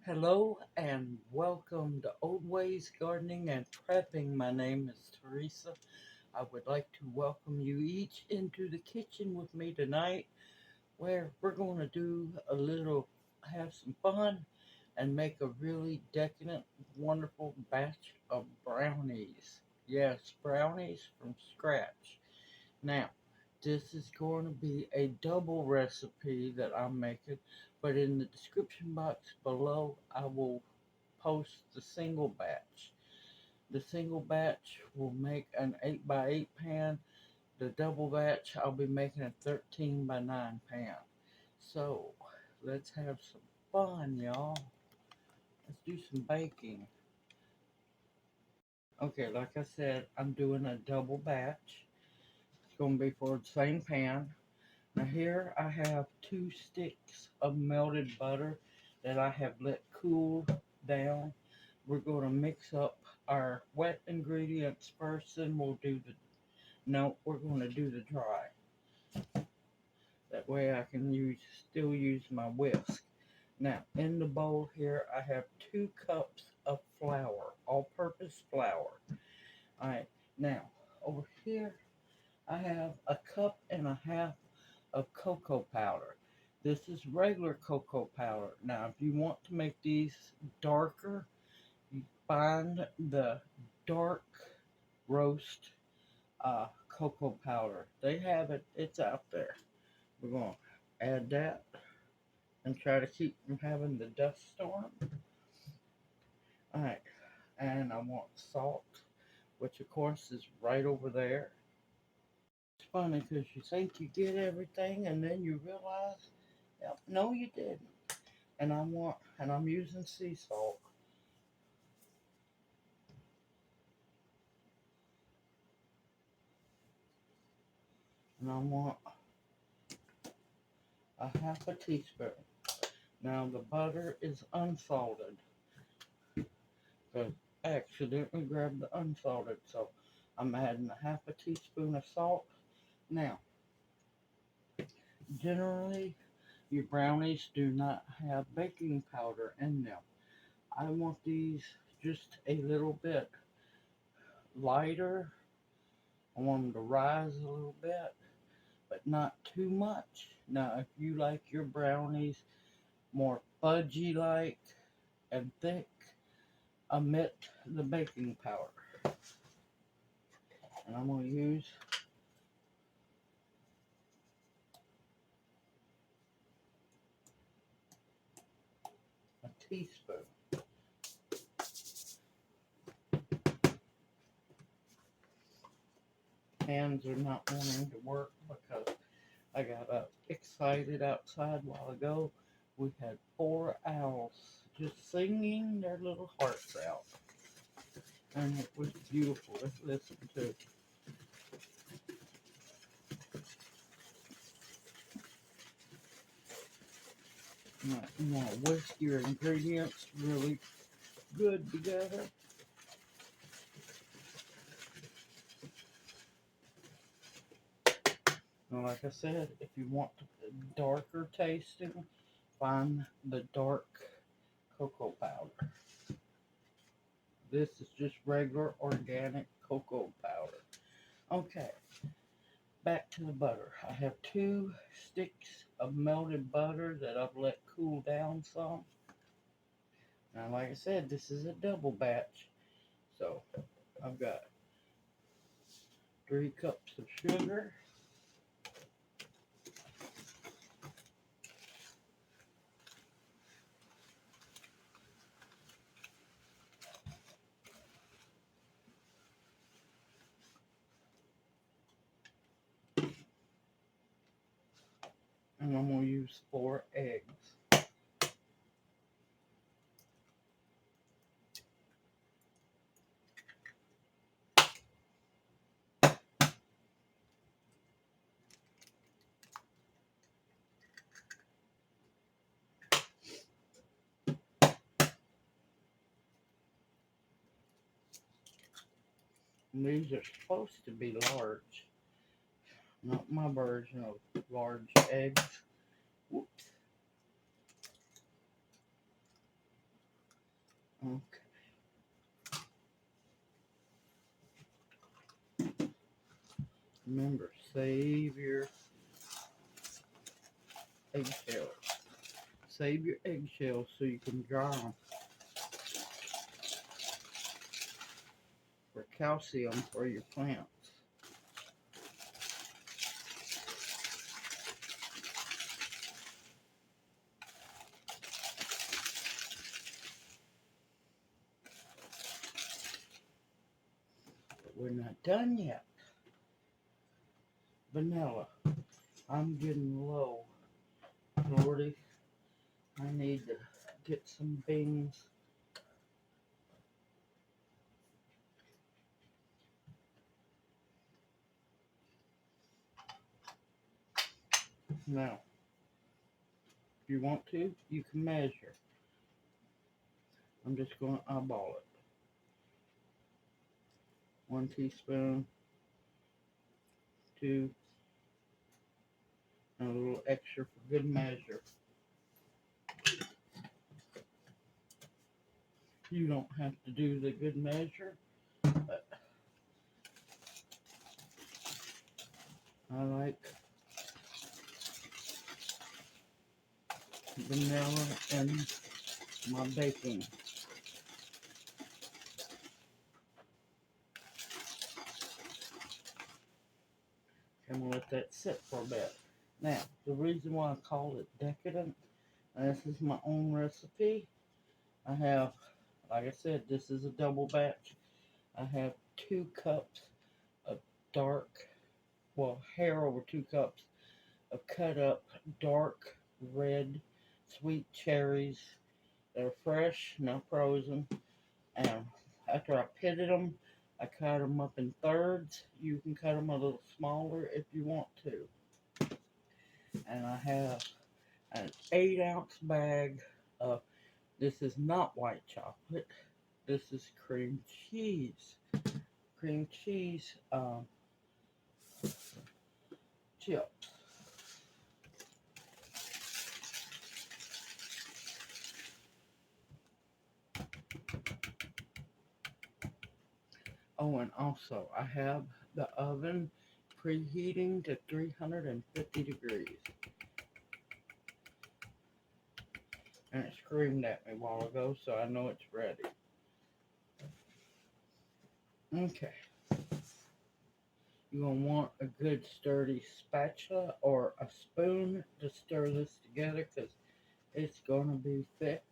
Hello and welcome to Old Ways Gardening and Prepping. My name is Teresa. I would like to welcome you each into the kitchen with me tonight where we're going to have some fun and make a really decadent, wonderful batch of brownies. Yes, brownies from scratch. Now, this is going to be a double recipe that I'm making, but in the description box below, I will post the single batch. The single batch will make an 8 by 8 pan. The double batch, I'll be making a 13 by 9 pan. So, let's have some fun, y'all. Let's do some baking. Okay, like I said, I'm doing a double batch. It's going to be for the same pan. Now here I have 2 sticks of melted butter that I have let cool down. We're going to mix up our wet ingredients first, then we're going to do the dry. That way I can still use my whisk. Now in the bowl here I have 2 cups of flour, all-purpose flour. Alright, now over here I have a cup and a half of cocoa powder. This is regular cocoa powder. Now, if you want to make these darker, you find the dark roast cocoa powder. They have it, it's out there. We're going to add that and try to keep from having the dust storm. Alright, and I want salt, which of course is right over there. It's funny because you think you get everything and then you realize, yep, no, you didn't. And I'm using sea salt. And I want a half a teaspoon. Now the butter is unsalted because I accidentally grabbed the unsalted, so I'm adding a half a teaspoon of salt. Now, generally, your brownies do not have baking powder in them. I want these just a little bit lighter. I want them to rise a little bit, but not too much. Now, if you like your brownies more fudgy like and thick, omit the baking powder. And I'm going to use a teaspoon. Hands are not wanting to work because I got excited outside a while ago. We had 4 owls just singing their little hearts out. And it was beautiful to listen to. You want to whisk your ingredients really good together. Now, like I said, if you want darker tasting, find the dark cocoa powder. This is just regular organic cocoa powder. Okay, back to the butter. I have 2 sticks of melted butter that I've let cool down some. Now, like I said, this is a double batch. So, I've got 3 cups of sugar. And I'm going to use 4 eggs. And these are supposed to be large. Not my version of large eggs. Whoops. Okay. Remember, save your eggshells. Save your eggshells so you can dry them for calcium for your plants. But we're not done yet. Vanilla. I'm getting low, Lordy. I need to get some beans. Now, if you want to, you can measure. I'm just going to eyeball it. 1 teaspoon, 2, and a little extra for good measure. You don't have to do the good measure, but I like vanilla in my baking. I'm going to let that sit for a bit. Now, the reason why I call it decadent, and this is my own recipe, I have, like I said, this is a double batch. I have 2 cups of dark, well, hair over 2 cups of cut up dark red sweet cherries that are fresh, not frozen. And after I pitted them, I cut them up in thirds. You can cut them a little smaller if you want to. And I have an 8-ounce bag of, this is not white chocolate, this is cream cheese. Cream cheese chips. Oh, and also I have the oven preheating to 350 degrees. And it screamed at me a while ago, so I know it's ready. Okay. You're going to want a good sturdy spatula or a spoon to stir this together because it's going to be thick.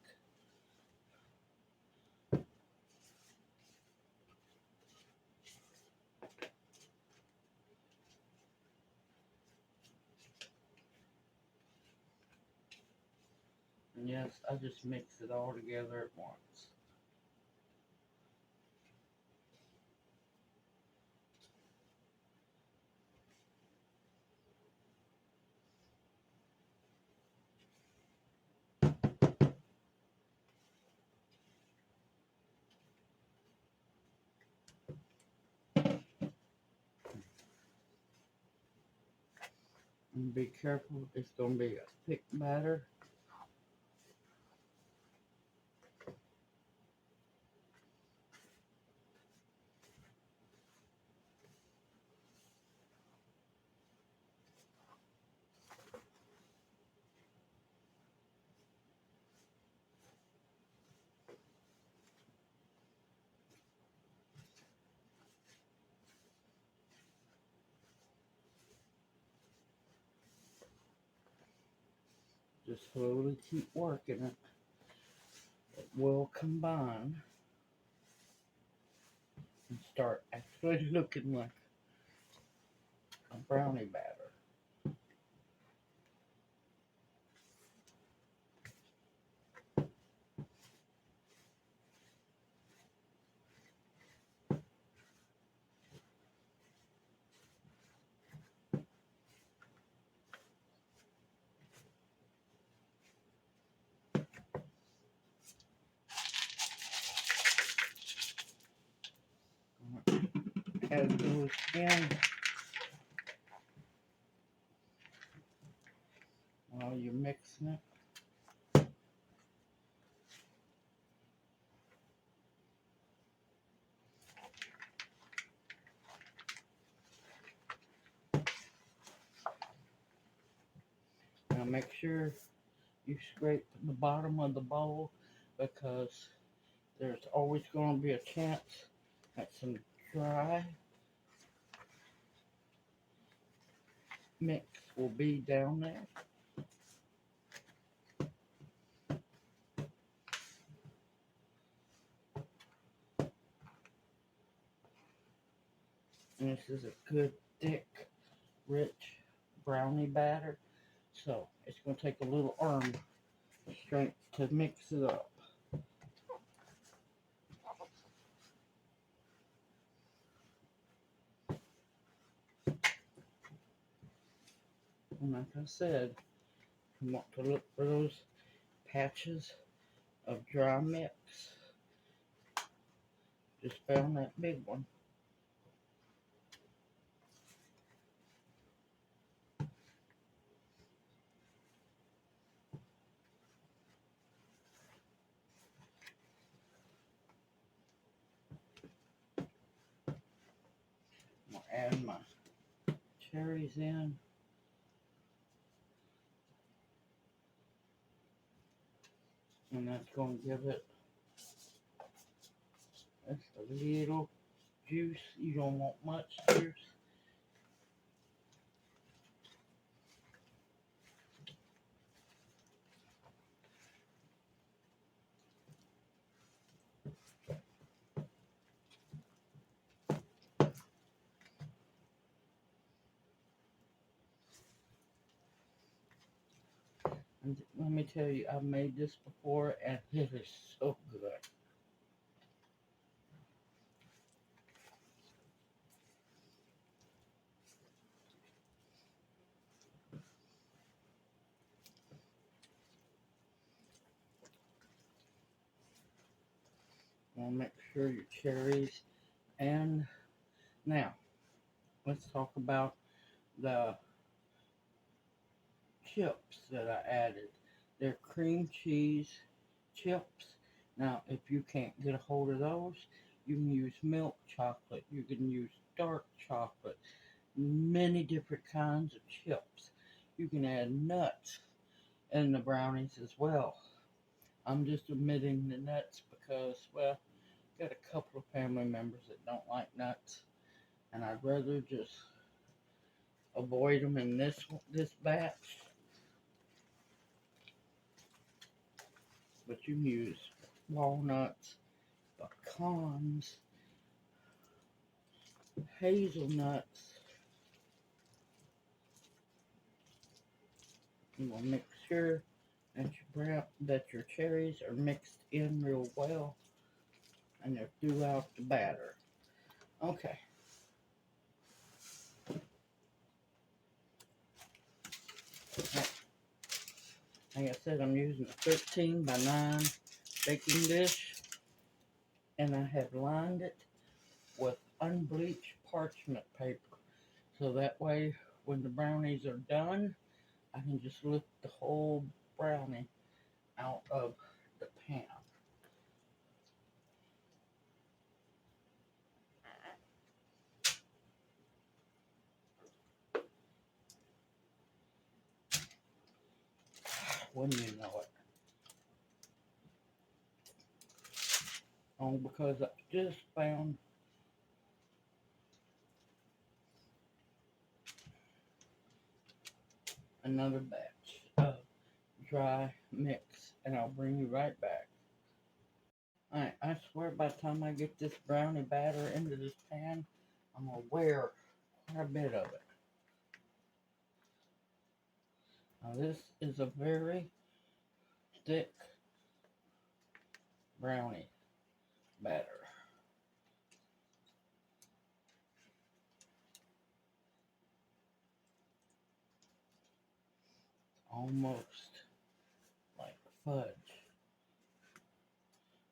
And yes, I just mix it all together at once. And be careful, it's going to be a thick batter. Just slowly keep working it. It will combine and start actually looking like a brownie batter. Add those in while you're mixing it. Now make sure you scrape the bottom of the bowl because there's always going to be a chance that some dry mix will be down there. And this is a good, thick, rich brownie batter. So it's going to take a little arm strength to mix it up. And like I said, you want to look for those patches of dry mix. Just found that big one. I'm going to add my cherries in. And that's going to give it just a little juice. You don't want much juice. And let me tell you, I've made this before and it is so good. I'll make sure your cherries. And now, let's talk about the chips that I added. They're cream cheese chips. Now, if you can't get a hold of those, you can use milk chocolate. You can use dark chocolate. Many different kinds of chips. You can add nuts in the brownies as well. I'm just omitting the nuts because, well, got a couple of family members that don't like nuts, and I'd rather just avoid them in this batch. But you can use walnuts, pecans, hazelnuts. You want to make sure that your cherries are mixed in real well and they're throughout the batter. Okay. Like I said, I'm using a 13 by 9 baking dish, and I have lined it with unbleached parchment paper. So that way, when the brownies are done, I can just lift the whole brownie out of the pan. Wouldn't you know it? Only because I just found another batch of dry mix, and I'll bring you right back. Alright, I swear by the time I get this brownie batter into this pan, I'm gonna wear quite a bit of it. Now this is a very thick brownie batter. Almost like fudge.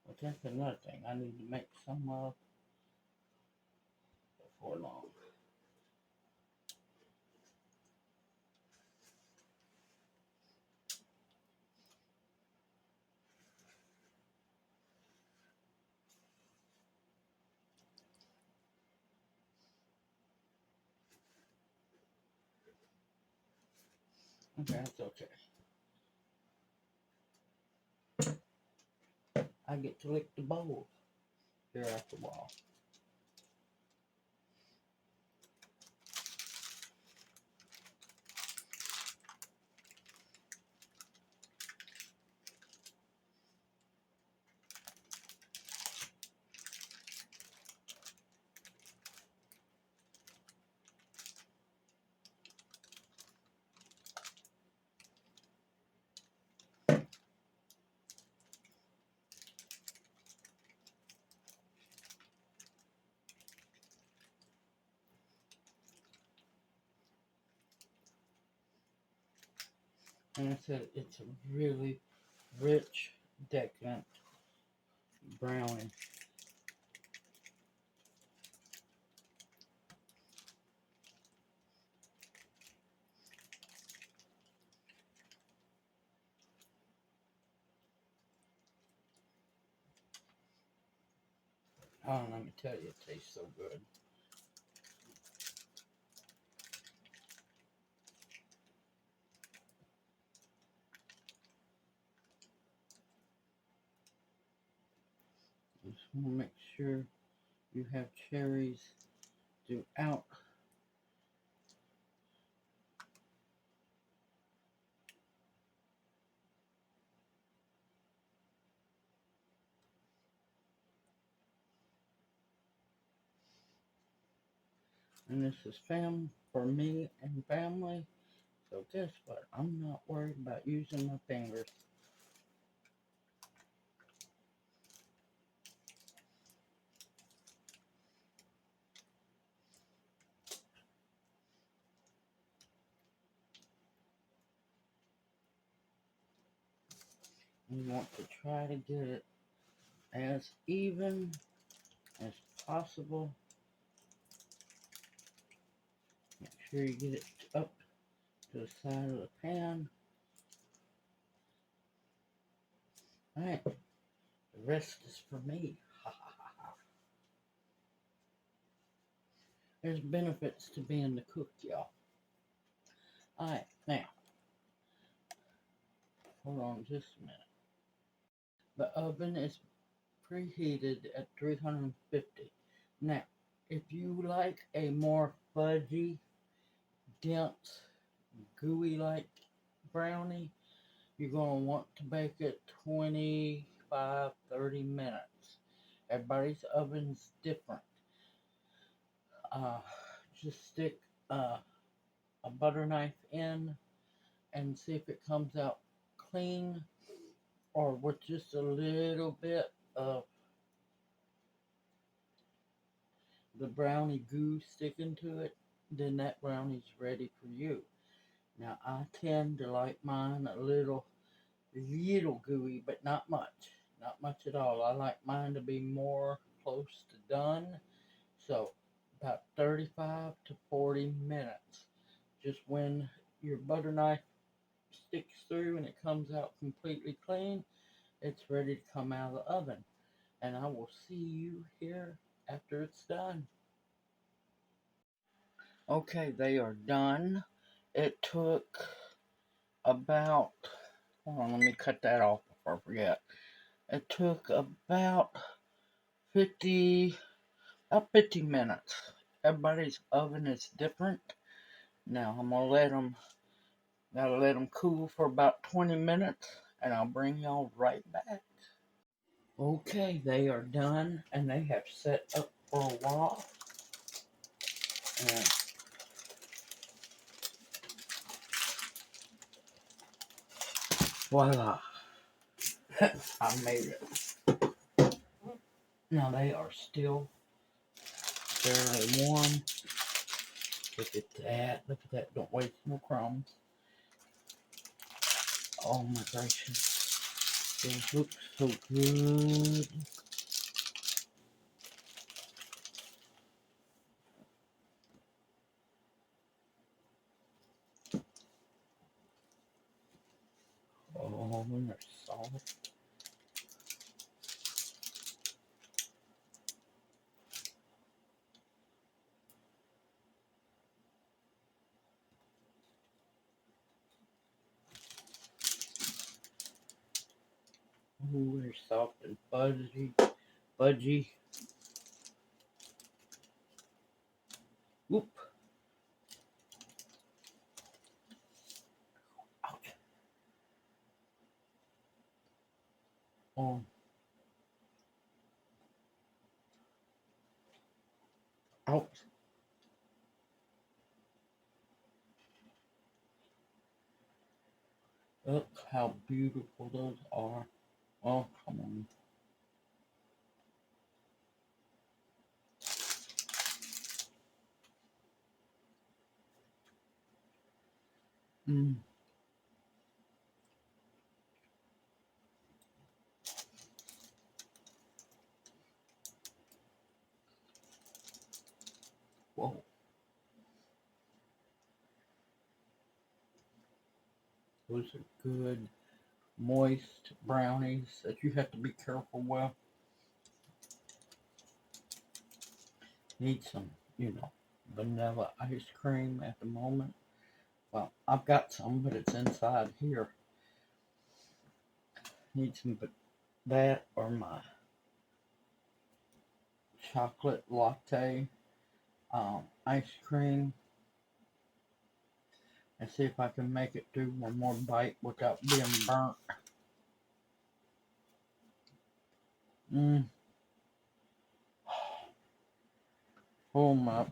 But that's another thing I need to make some of before long. Okay, that's okay. I get to lick the bowl here after a while. And I said it's a really rich, decadent brownie. Oh, let me tell you, it tastes so good. Just want to make sure you have cherries throughout. And this is for me and family. So guess what? I'm not worried about using my fingers. You want to try to get it as even as possible. Make sure you get it up to the side of the pan. Alright, the rest is for me. There's benefits to being the cook, y'all. Alright, now, hold on just a minute. The oven is preheated at 350. Now, if you like a more fudgy, dense, gooey-like brownie, you're going to want to bake it 25-30 minutes. Everybody's oven's different. Just stick a butter knife in and see if it comes out clean or with just a little bit of the brownie goo sticking to it, then that brownie's ready for you. Now I tend to like mine a little gooey, but not much at all. I like mine to be more close to done, so about 35 to 40 minutes. Just when your butter knife sticks through and it comes out completely clean, it's ready to come out of the oven. And I will see you here after it's done. Okay, they are done. It took about, hold on, let me cut that off before I forget. It took about 50 minutes. Everybody's oven is different. Now I'm gonna gotta let them cool for about 20 minutes, and I'll bring y'all right back. Okay, they are done, and they have set up for a while. And voila, I made it. Now they are still fairly warm. Look at that. Look at that. Don't waste no crumbs. Oh my gracious. Those look so good. Oh, and they're soft. very soft and fudgy. Whoop. Ouch. Oh. Ouch. Look how beautiful those are. Oh, come on. Mm. Whoa. Those are good, moist brownies that you have to be careful with. Need some, vanilla ice cream at the moment. Well, I've got some, but it's inside here. Need some, but that or my chocolate latte ice cream. And see if I can make it do one more bite without being burnt. Mmm. Pull them up.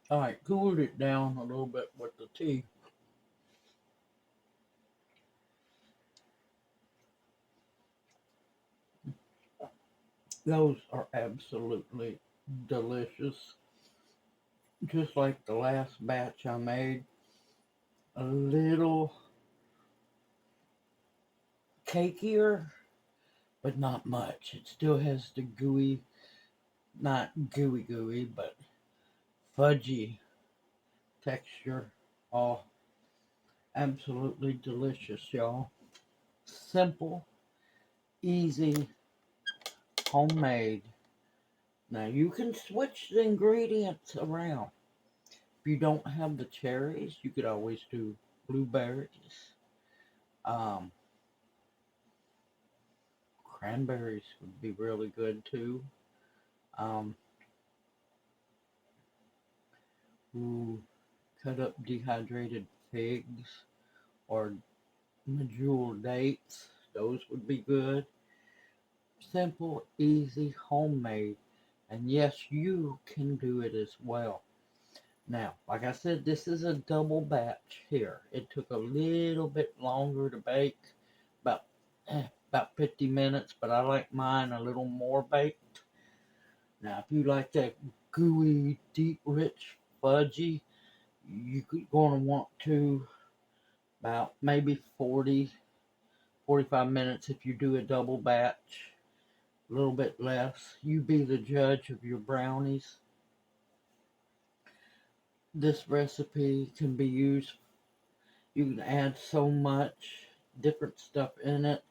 Alright, cooled it down a little bit with the tea. Those are absolutely delicious. Just like the last batch I made. A little cakier, but not much. It still has the gooey, not gooey, but fudgy texture. Oh, absolutely delicious, y'all. Simple, easy, homemade. Now you can switch the ingredients around. If you don't have the cherries, you could always do blueberries. Um, Cranberries would be really good too. Um, ooh, cut up dehydrated figs or medjool dates. Those would be good. Simple, easy, homemade. And yes, you can do it as well. Now, like I said, this is a double batch here. It took a little bit longer to bake, about about 50 minutes, but I like mine a little more baked. Now, if you like that gooey, deep, rich, fudgy, you could gonna want to about maybe 40, 45 minutes if you do a double batch. A little bit less. You be the judge of your brownies. This recipe can be used. You can add so much different stuff in it.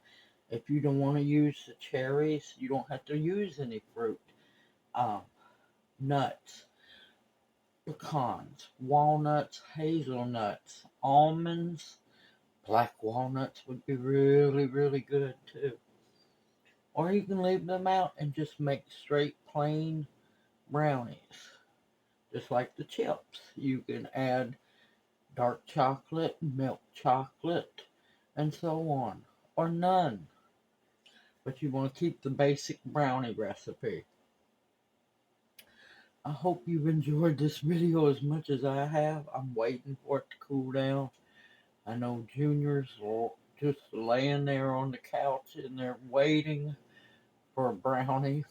If you don't want to use the cherries, you don't have to use any fruit. Um, Nuts, pecans, walnuts, hazelnuts, almonds, black walnuts would be really, really good too. Or you can leave them out and just make straight plain brownies, just like the chips. You can add dark chocolate, milk chocolate, and so on, or none. But you want to keep the basic brownie recipe. I hope you've enjoyed this video as much as I have. I'm waiting for it to cool down. I know Junior's just laying there on the couch and they're waiting for a brownie.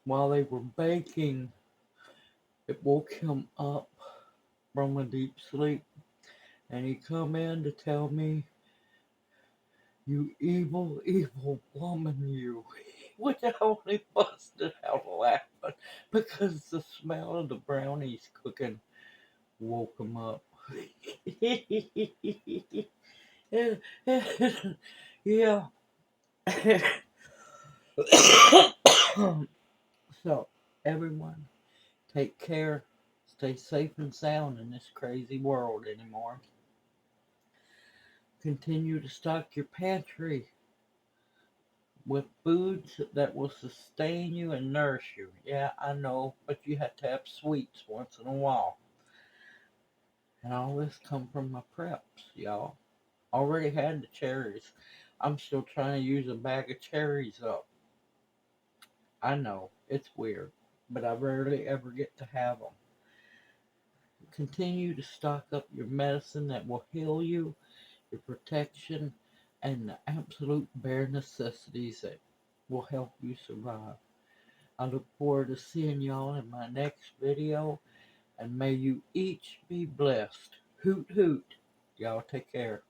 While they were baking, it woke him up from a deep sleep, and he come in to tell me, "You evil, evil woman, you." Which I only busted out laughing because the smell of the brownies cooking woke him up. Yeah. So, everyone, take care, stay safe and sound in this crazy world anymore. Continue to stock your pantry with foods that will sustain you and nourish you. Yeah, I know, but you have to have sweets once in a while. And all this come from my preps, y'all. Already had the cherries. I'm still trying to use a bag of cherries up. I know, it's weird, but I rarely ever get to have them. Continue to stock up your medicine that will heal you, your protection, and the absolute bare necessities that will help you survive. I look forward to seeing y'all in my next video, and may you each be blessed. Hoot hoot. Y'all take care.